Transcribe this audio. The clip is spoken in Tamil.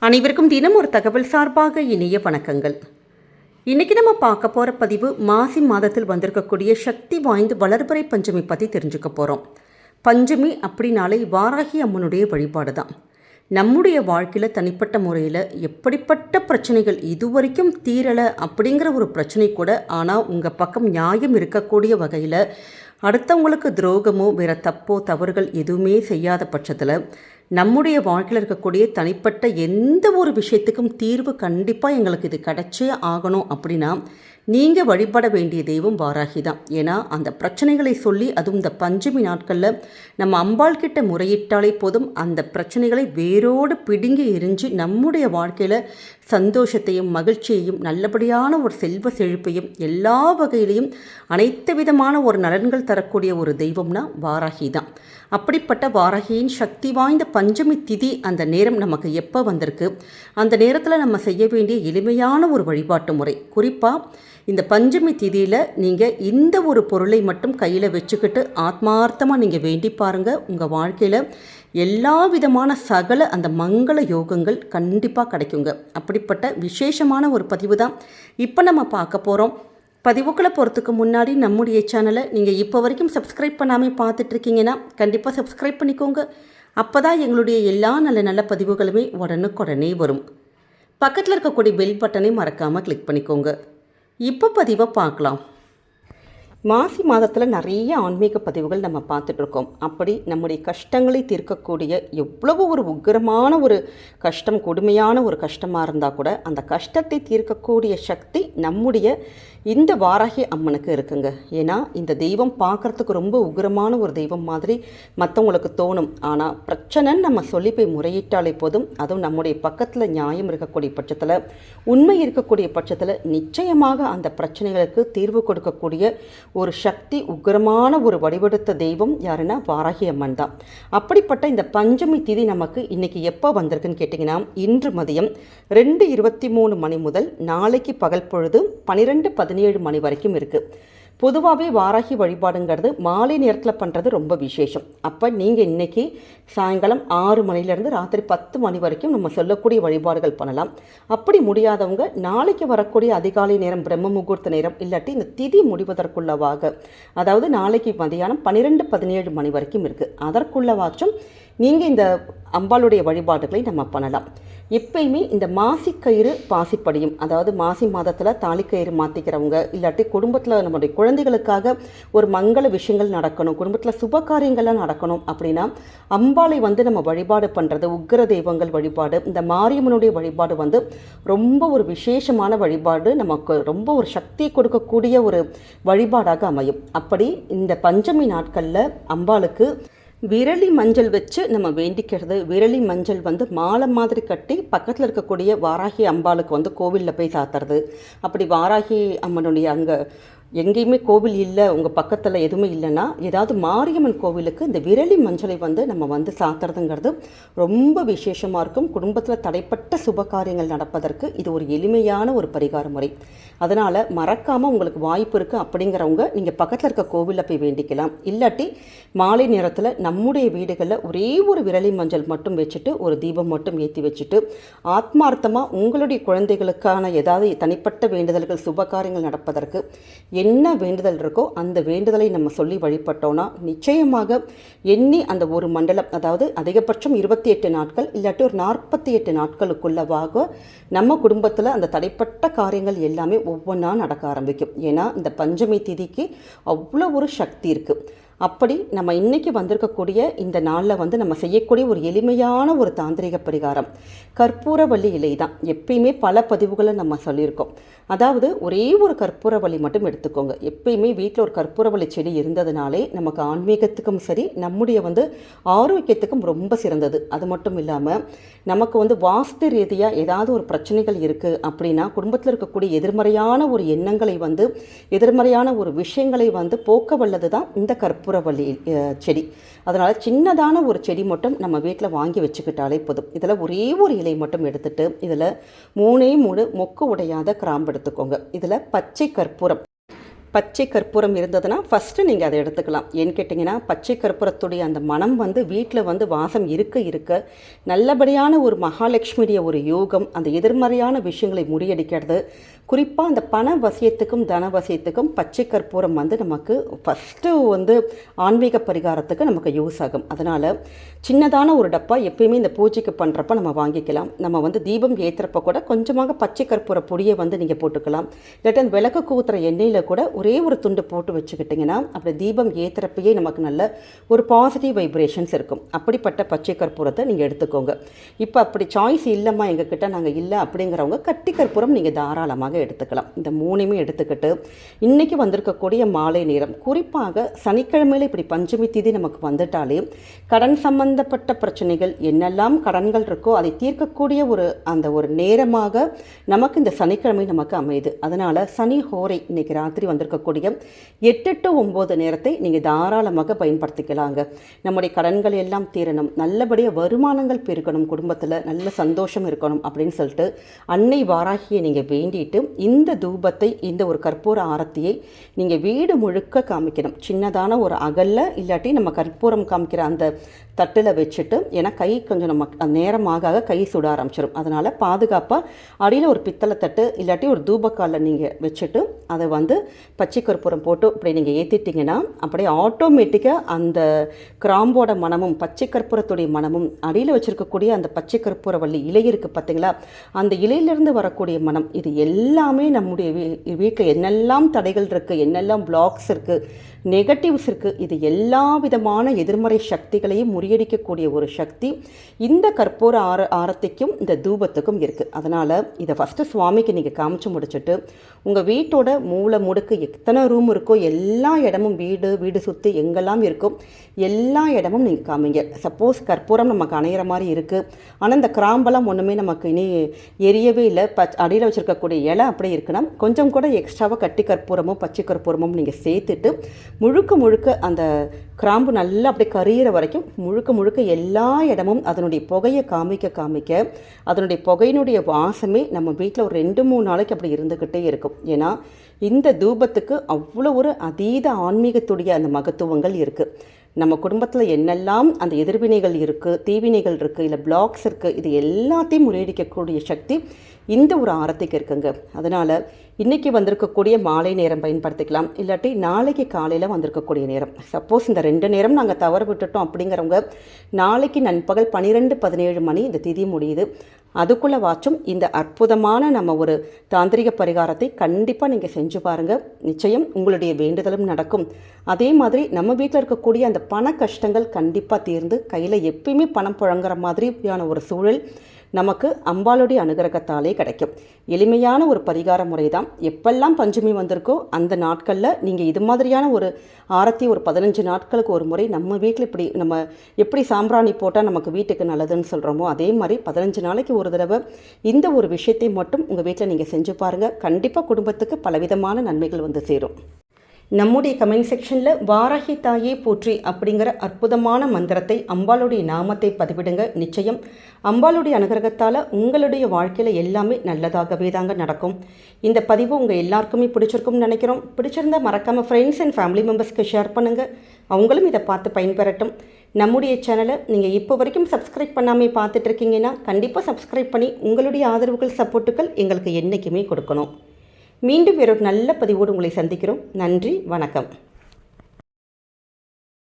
அனைவருக்கும் தினம் ஒரு தகவல் சார்பாக இனிய வணக்கங்கள். இன்றைக்கி நம்ம பார்க்க போகிற பதிவு மாசி மாதத்தில் வந்திருக்கக்கூடிய சக்தி வாய்ந்த வளர்பிறை பஞ்சமி பற்றி தெரிஞ்சுக்க போகிறோம். பஞ்சமி அப்படின்னாலே வாராகி அம்மனுடைய வழிபாடு தான். நம்முடைய வாழ்க்கையில் தனிப்பட்ட முறையில் எப்படிப்பட்ட பிரச்சனைகள் இதுவரைக்கும் தீரலை அப்படிங்கிற ஒரு பிரச்சனை கூட, ஆனால் உங்கள் பக்கம் நியாயம் இருக்கக்கூடிய வகையில் அடுத்தவங்களுக்கு துரோகமோ வேறு தப்போ தவறுகள் எதுவுமே செய்யாத பட்சத்தில் நம்முடைய வாழ்க்கையில் இருக்கக்கூடிய தனிப்பட்ட எந்த ஒரு விஷயத்துக்கும் தீர்வு கண்டிப்பாக எங்களுக்கு இது கிடைச்சே ஆகணும் அப்படின்னா நீங்கள் வழிபட வேண்டிய தெய்வம் வாராகி தான். ஏன்னா அந்த பிரச்சனைகளை சொல்லி, அதுவும் இந்த பஞ்சமி நாட்களில் நம்ம அம்பாள் கிட்ட முறையிட்டாலே போதும், அந்த பிரச்சனைகளை வேரோடு பிடுங்கி எரிஞ்சு நம்முடைய வாழ்க்கையில் சந்தோஷத்தையும் மகிழ்ச்சியையும் நல்லபடியான ஒரு செல்வ செழிப்பையும் எல்லா வகையிலையும் அனைத்து விதமான ஒரு நலன்கள் தரக்கூடிய ஒரு தெய்வம்னா வாராகி தான். அப்படிப்பட்ட வாராகியின் சக்தி வாய்ந்த பஞ்சமி திதி அந்த நேரம் நமக்கு எப்போ வந்திருக்கு, அந்த நேரத்தில் நம்ம செய்ய வேண்டிய எளிமையான ஒரு வழிபாட்டு முறை. குறிப்பாக இந்த பஞ்சமி திதியில் நீங்கள் இந்த ஒரு பொருளை மட்டும் கையில் வச்சுக்கிட்டு ஆத்மார்த்தமாக நீங்கள் வேண்டி பாருங்கள். உங்கள் வாழ்க்கையில் எல்லா விதமான சகல அந்த மங்கள யோகங்கள் கண்டிப்பாக கிடைக்குங்க. அப்படிப்பட்ட விசேஷமான ஒரு பதிவு தான் இப்போ நம்ம பார்க்க போகிறோம். பதிவுக்களை போகிறதுக்கு முன்னாடி நம்முடைய சேனலை நீங்கள் இப்போ வரைக்கும் சப்ஸ்கிரைப் பண்ணாமல் பார்த்துட்ருக்கீங்கன்னா கண்டிப்பாக சப்ஸ்கிரைப் பண்ணிக்கோங்க. அப்போ தான் எங்களுடைய எல்லா நல்ல நல்ல பதிவுகளுமே உடனுக்குடனே வரும். பக்கத்தில் இருக்கக்கூடிய பெல் பட்டனை மறக்காமல் கிளிக் பண்ணிக்கோங்க. இப்போ பதிவை பார்க்கலாம். மாசி மாதத்தில் நிறைய ஆன்மீக பதிவுகள் நம்ம பார்த்துட்ருக்கோம். அப்படி நம்முடைய கஷ்டங்களை தீர்க்கக்கூடிய எவ்வளவு ஒரு உக்கிரமான ஒரு கஷ்டம், கொடுமையான ஒரு கஷ்டமாக இருந்தால் கூட அந்த கஷ்டத்தை தீர்க்கக்கூடிய சக்தி நம்முடைய இந்த வாராகி அம்மனுக்கு இருக்குங்க. ஏன்னா இந்த தெய்வம் பார்க்குறதுக்கு ரொம்ப உக்கிரமான ஒரு தெய்வம் மாதிரி மற்றவங்களுக்கு தோணும். ஆனால் பிரச்சனைன்னு நம்ம சொல்லி போய் முறையிட்டாலே போதும், அதுவும் நம்முடைய பக்கத்தில் நியாயம் இருக்கக்கூடிய பட்சத்தில், உண்மை இருக்கக்கூடிய பட்சத்தில் நிச்சயமாக அந்த பிரச்சனைகளுக்கு தீர்வு கொடுக்கக்கூடிய ஒரு சக்தி, உக்கிரமான ஒரு வடிவெடுத்த தெய்வம் யாருன்னா வாராகி அம்மன் தான். அப்படிப்பட்ட இந்த பஞ்சமி திதி நமக்கு இன்றைக்கி எப்போ வந்திருக்குன்னு கேட்டிங்கன்னா, இன்று மதியம் 2:23 மணி முதல் நாளைக்கு பகல் பொழுது 12:17 மணி வரைக்கும் இருக்குது. பொதுவாகவே வாராகி வழிபாடுங்கிறது மாலை நேரத்தில் பண்ணுறது ரொம்ப விசேஷம். அப்போ நீங்கள் இன்றைக்கி சாயங்காலம் 6 மணிலேருந்து ராத்திரி 10 மணி வரைக்கும் நம்ம சொல்லக்கூடிய வழிபாடுகள் பண்ணலாம். அப்படி முடியாதவங்க நாளைக்கு வரக்கூடிய அதிகாலை நேரம், பிரம்ம முகூர்த்த நேரம், இல்லாட்டி இந்த திதி முடிவதற்குள்ளவாக, அதாவது நாளைக்கு மதியானம் 12:17 மணி வரைக்கும் இருக்குது. அதற்குள்ளவாச்சும் நீங்கள் இந்த அம்பாளுடைய வழிபாடுகளை நம்ம பண்ணலாம். எப்பயுமே இந்த மாசிக்கயிறு பாசிப்படியும், அதாவது மாசி மாதத்தில் தாலிக்கயிறு மாற்றிக்கிறவங்க, இல்லாட்டி குடும்பத்தில் நம்முடைய குழந்தைகளுக்காக ஒரு மங்கள விஷயங்கள் நடக்கணும், குடும்பத்தில் சுப காரியங்கள்லாம் நடக்கணும் அப்படின்னா அம்பாளை நம்ம வழிபாடு பண்ணுறது, உக்கிர தெய்வங்கள் வழிபாடு, இந்த மாரியம்மனுடைய வழிபாடு ரொம்ப ஒரு விசேஷமான வழிபாடு, நமக்கு ரொம்ப ஒரு சக்தி கொடுக்கக்கூடிய ஒரு வழிபாடாக அமையும். அப்படி இந்த பஞ்சமி நாட்களில் அம்பாளுக்கு விரலி மஞ்சள் வச்சு நம்ம வேண்டிக்கிறது. விரலி மஞ்சள் மாலை மாதிரி கட்டி பக்கத்தில் இருக்கக்கூடிய வாராகி அம்பாளுக்கு கோவிலில் போய் சாத்துறது. அப்படி வாராகி அம்மனுடைய அங்கே எங்கேயுமே கோவில் இல்லை, உங்கள் பக்கத்தில் எதுவுமே இல்லைன்னா ஏதாவது மாரியம்மன் கோவிலுக்கு இந்த விரலி மஞ்சளை நம்ம சாத்துறதுங்கிறது ரொம்ப விசேஷமாக இருக்கும். குடும்பத்தில் தடைப்பட்ட சுப காரியங்கள் நடப்பதற்கு இது ஒரு எளிமையான ஒரு பரிகார முறை. அதனால் மறக்காமல் உங்களுக்கு வாய்ப்பு இருக்குது அப்படிங்கிறவங்க நீங்கள் பக்கத்தில் இருக்க கோவிலில் போய் வேண்டிக்கலாம். இல்லாட்டி மாலை நேரத்தில் நம்முடைய வீடுகளில் ஒரே ஒரு விரலி மஞ்சள் மட்டும் வச்சுட்டு ஒரு தீபம் மட்டும் ஏற்றி வச்சுட்டு ஆத்மார்த்தமாக உங்களுடைய குழந்தைகளுக்கான ஏதாவது தனிப்பட்ட வேண்டுதல்கள் சுப காரியங்கள் நடப்பதற்கு என்ன வேண்டுதல் இருக்கோ அந்த வேண்டுதலை நம்ம சொல்லி வழிபட்டோன்னா நிச்சயமாக எண்ணி அந்த ஒரு மண்டலம், அதாவது அதிகபட்சம் 28 நாட்கள் இல்லாட்டி ஒரு 48 நாட்களுக்குள்ளவாக நம்ம குடும்பத்தில் அந்த தடைப்பட்ட காரியங்கள் எல்லாமே ஒவ்வொன்றா நடக்க ஆரம்பிக்கும். ஏன்னா இந்த பஞ்சமி திதிக்கு அவ்வளோ ஒரு சக்தி இருக்குது. அப்படி நம்ம இன்றைக்கி வந்திருக்கக்கூடிய இந்த நாளில் நம்ம செய்யக்கூடிய ஒரு எளிமையான ஒரு தாந்திரிக பரிகாரம் கற்பூரவள்ளி இலை தான். எப்பயுமே பல பதிவுகளை நம்ம சொல்லியிருக்கோம். அதாவது ஒரே ஒரு கற்பூரவள்ளி மட்டும் எடுத்துக்கோங்க. எப்பயுமே வீட்டில் ஒரு கற்பூரவள்ளி செடி இருந்ததுனாலே நமக்கு ஆன்மீகத்துக்கும் சரி, நம்முடைய ஆரோக்கியத்துக்கும் ரொம்ப சிறந்தது. அது மட்டும் இல்லாமல் நமக்கு வாஸ்து ரீதியாக ஏதாவது ஒரு பிரச்சனைகள் இருக்குது அப்படின்னா குடும்பத்தில் இருக்கக்கூடிய எதிர்மறையான ஒரு எண்ணங்களை எதிர்மறையான ஒரு விஷயங்களை போக்க வல்லது தான் இந்த கற்பூரவள்ளி செடி. அதனால் சின்னதான ஒரு செடி மட்டும் நம்ம வீட்டில் வாங்கி வச்சுக்கிட்டாலே போதும். இதில் ஒரே ஒரு இலை மட்டும் எடுத்துகிட்டு இதில் 3 மொக்கு உடையாத கிராம்பு எடுத்துக்கோங்க. இதில் பச்சை கற்பூரம் பச்சை கற்பூரம் இருந்ததுன்னா ஃபஸ்ட்டு நீங்கள் அதை எடுத்துக்கலாம். ஏன்னு கேட்டிங்கன்னா பச்சை கற்பூரத்துடைய அந்த மனம் வந்து வீட்டில் வந்து வாசம் இருக்க நல்லபடியான ஒரு மகாலட்சுமியுடைய ஒரு யோகம், அந்த எதிர்மறையான விஷயங்களை முறியடிக்கிறது. குறிப்பாக அந்த பண வசியத்துக்கும் தன வசியத்துக்கும் பச்சை கற்பூரம் வந்து நமக்கு ஃபஸ்ட்டு வந்து ஆன்மீக பரிகாரத்துக்கு நமக்கு யூஸ் ஆகும். அதனால் சின்னதான ஒரு டப்பா எப்பயுமே இந்த பூஜைக்கு பண்ணுறப்ப நம்ம வாங்கிக்கலாம். நம்ம வந்து தீபம் ஏற்றுறப்ப கூட கொஞ்சமாக பச்சை கற்பூர பொடியை வந்து நீங்கள் போட்டுக்கலாம். இல்லாட்டி அந்த விளக்கு கூத்துற எண்ணெயில் கூட ஒரே ஒரு துண்டு போட்டு வச்சுக்கிட்டிங்கன்னா அப்படி தீபம் ஏற்றுறப்பயே நமக்கு நல்ல ஒரு பாசிட்டிவ் வைப்ரேஷன்ஸ் இருக்கும். அப்படிப்பட்ட பச்சை கற்பூரத்தை நீங்கள் எடுத்துக்கோங்க. இப்போ அப்படி சாய்ஸ் இல்லைம்மா எங்ககிட்ட நாங்கள் இல்லை அப்படிங்கிறவங்க கட்டி கற்பூரம் நீங்கள் தாராளமாக எடுத்துக்கலாம். இந்த மூணுமே எடுத்துக்கிட்டு இன்றைக்கி வந்திருக்கக்கூடிய மாலை நேரம், குறிப்பாக சனிக்கிழமையில் இப்படி பஞ்சமி திதி நமக்கு வந்துட்டாலே கடன் சம்பந்தப்பட்ட பிரச்சனைகள் என்னெல்லாம் கடன்கள் இருக்கோ அதை தீர்க்கக்கூடிய ஒரு நேரமாக நமக்கு இந்த சனிக்கிழமை நமக்கு அமையுது. அதனால் சனி ஹோரை இன்றைக்கி ராத்திரி வந்திருக்கக்கூடிய 8 to 9 நேரத்தை நீங்கள் தாராளமாக பயன்படுத்திக்கலாங்க. நம்முடைய கடன்கள் எல்லாம் தீரணும், நல்லபடியாக வருமானங்கள் பெருக்கணும், குடும்பத்தில் நல்ல சந்தோஷம் இருக்கணும் அப்படின்னு சொல்லிட்டு அன்னை வாராகியை நீங்கள் வேண்டிட்டு இந்த தூபத்தை, இந்த ஒரு கற்பூர ஆரத்தியை நீங்கள் வீடு முழுக்க காமிக்கணும். சின்னதான ஒரு அகல்ல இல்லாட்டி நம்ம கற்பூரம் காமிக்கிற அந்த தட்டில் வச்சுட்டு, ஏன்னா கை கொஞ்சம் நம்ம நேரமாக கை சுட ஆரம்பிச்சிடும். அதனால் பாதுகாப்பாக அடியில் ஒரு பித்தளை தட்டு இல்லாட்டி ஒரு தூபக்காலில் நீங்கள் வச்சுட்டு அதை வந்து பச்சை கற்பூரம் போட்டு அப்படி நீங்கள் ஏற்றிட்டிங்கன்னா அப்படியே ஆட்டோமேட்டிக்காக அந்த கிராம்போட மனமும் பச்சை கற்பூரத்துடைய மனமும் அடியில் வச்சுருக்கக்கூடிய அந்த பச்சை கற்பூர வள்ளி இலை இருக்குது பார்த்தீங்களா, அந்த இலையிலிருந்து வரக்கூடிய மனம், இது எல்லாமே நம்முடைய வீட்டில் என்னெல்லாம் தடைகள் இருக்குது, என்னெல்லாம் பிளாக்ஸ் இருக்குது, நெகட்டிவ்ஸ் இருக்குது, இது எல்லா விதமான எதிர்மறை சக்திகளையும் முறியடிக்கக்கூடிய ஒரு சக்தி இந்த கற்பூர ஆரத்திக்கும் இந்த தூபத்துக்கும் இருக்குது. அதனால் இதை ஃபஸ்ட்டு சுவாமிக்கு நீங்கள் காமிச்சு முடிச்சுட்டு உங்கள் வீட்டோட மூளை முடுக்கு எத்தனை ரூம் இருக்கோ எல்லா இடமும் வீடு சுற்றி எங்கெல்லாம் இருக்கும் எல்லா இடமும் நீங்கள் காமிங்க. சப்போஸ் கற்பூரம் நமக்கு அணையிற மாதிரி இருக்குது, ஆனால் இந்த கிராம்பெல்லாம் ஒன்றுமே நமக்கு இனி எரியவே இல்லை, அடியில் வச்சுருக்கக்கூடிய இலை அப்படியே இருக்குன்னா கொஞ்சம் கூட எக்ஸ்ட்ராவாக கட்டி கற்பூரமும் பச்சை கற்பூரமும் நீங்கள் சேர்த்துட்டு முழுக்க அந்த கிராம்பு நல்லா அப்படியே கரியிற வரைக்கும் முழுக்க எல்லா இடமும் அதனுடைய புகையை காமிக்க அதனுடைய புகையினுடைய வாசமே நம்ம வீட்டில் ஒரு 2-3 நாளைக்கு அப்படி இருந்துக்கிட்டே இருக்கும். ஏன்னா இந்த தூபத்துக்கு அவ்வளோ ஒரு அதீத ஆன்மீகத்துடைய அந்த மகத்துவங்கள் இருக்குது. நம்ம குடும்பத்தில் என்னெல்லாம் அந்த எதிர்வினைகள் இருக்குது, தீவினைகள் இருக்குது, இல்லை பிளாக்ஸ் இருக்குது, இது எல்லாத்தையும் முறியடிக்கக்கூடிய சக்தி இந்த ஒரு ஆரத்திக்கு இருக்குங்க. அதனால் இன்றைக்கி வந்திருக்கக்கூடிய மாலை நேரம் பயன்படுத்திக்கலாம், இல்லாட்டி நாளைக்கு காலையில் வந்திருக்கக்கூடிய நேரம். சப்போஸ் இந்த 2 நேரம் நாங்கள் தவற விட்டுட்டோம் அப்படிங்கிறவங்க நாளைக்கு நண்பகல் 12-17 மணி இந்த திதி முடியுது. அதுக்குள்ளே வாச்சும் இந்த அற்புதமான நம்ம ஒரு தாந்திரிக பரிகாரத்தை கண்டிப்பாக நீங்கள் செஞ்சு பாருங்கள். நிச்சயம் உங்களுடைய வேண்டுதலும் நடக்கும். அதே மாதிரி நம்ம வீட்டில் இருக்கக்கூடிய அந்த பண கஷ்டங்கள் கண்டிப்பாக தீர்ந்து கையில் எப்பயுமே பணம் புழங்குற மாதிரியான ஒரு சூழல் நமக்கு அம்பாளுடைய அனுகிரகத்தாலே கிடைக்கும். எளிமையான ஒரு பரிகார முறை தான். எப்பெல்லாம் பஞ்சமி வந்திருக்கோ அந்த நாட்களில் நீங்கள் இது மாதிரியான ஒரு ஆரத்தி ஒரு 15 நாட்களுக்கு ஒரு முறை நம்ம வீட்டில் இப்படி நம்ம எப்படி சாம்பிராணி போட்டால் நமக்கு வீட்டுக்கு நல்லதுன்னு சொல்கிறோமோ அதே மாதிரி 15 நாளைக்கு ஒரு தடவை இந்த ஒரு விஷயத்தை மட்டும் உங்கள் வீட்டில் நீங்கள் செஞ்சு பாருங்கள். கண்டிப்பாக குடும்பத்துக்கு பலவிதமான நன்மைகள் வந்து சேரும். நம்முடைய கமெண்ட் செக்ஷனில் வாராகி தாயே போற்றி அப்படிங்கிற அற்புதமான மந்திரத்தை, அம்பாளுடைய நாமத்தை பதிவிடுங்க. நிச்சயம் அம்பாளுடைய அனுகிரகத்தால் உங்களுடைய வாழ்க்கையில் எல்லாமே நல்லதாகவே தாங்க நடக்கும். இந்த பதிவு உங்கள் எல்லாருக்குமே பிடிச்சிருக்கும்னு நினைக்கிறோம். பிடிச்சிருந்தால் மறக்காமல் ஃப்ரெண்ட்ஸ் அண்ட் ஃபேமிலி மெம்பர்ஸ்க்கு ஷேர் பண்ணுங்கள். அவங்களும் இதை பார்த்து பயன்பெறட்டும். நம்முடைய சேனலை நீங்கள் இப்போ வரைக்கும் சப்ஸ்கிரைப் பண்ணாமல் பார்த்துட்டு இருக்கீங்கன்னா கண்டிப்பாக சப்ஸ்கிரைப் பண்ணி உங்களுடைய ஆதரவுகள், சப்போர்ட்டுகள் எங்களுக்கு என்றைக்குமே கொடுக்கணும். மீண்டும் வேறொரு நல்ல பதிவோடு உங்களை சந்திக்கிறோம். நன்றி, வணக்கம்.